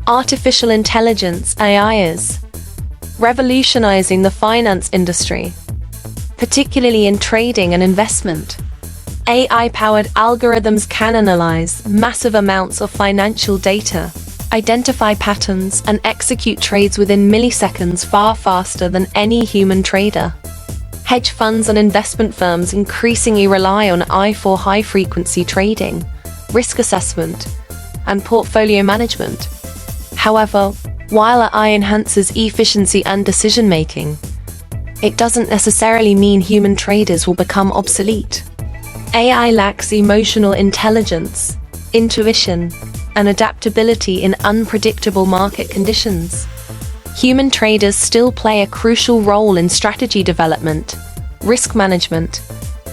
Artificial intelligence (AI) is revolutionizing the finance industry, particularly in trading and investment. AI-powered algorithms can analyze massive amounts of financial data, identify patterns, and execute trades within milliseconds far faster than any human trader. Hedge funds and investment firms increasingly rely on AI for high-frequency trading, risk assessment, and portfolio management. However, while AI enhances efficiency and decision-making, it doesn't necessarily mean human traders will become obsolete. AI lacks emotional intelligence, intuition, and adaptability in unpredictable market conditions. Human traders still play a crucial role in strategy development, risk management,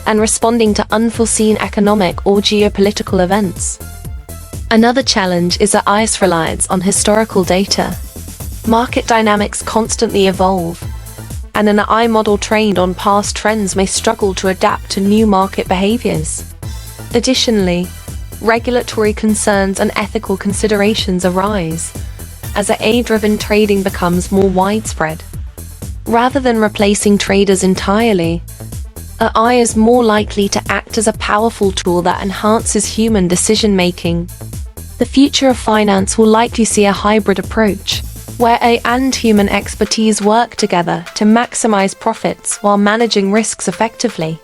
and responding to unforeseen economic or geopolitical events. Another challenge is AI's reliance on historical data. Market dynamics constantly evolve, and an AI model trained on past trends may struggle to adapt to new market behaviors. Additionally, regulatory concerns and ethical considerations arise as AI-driven trading becomes more widespread. Rather than replacing traders entirely, AI is more likely to act as a powerful tool that enhances human decision-making. The future of finance will likely see a hybrid approach, where AI and human expertise work together to maximize profits while managing risks effectively.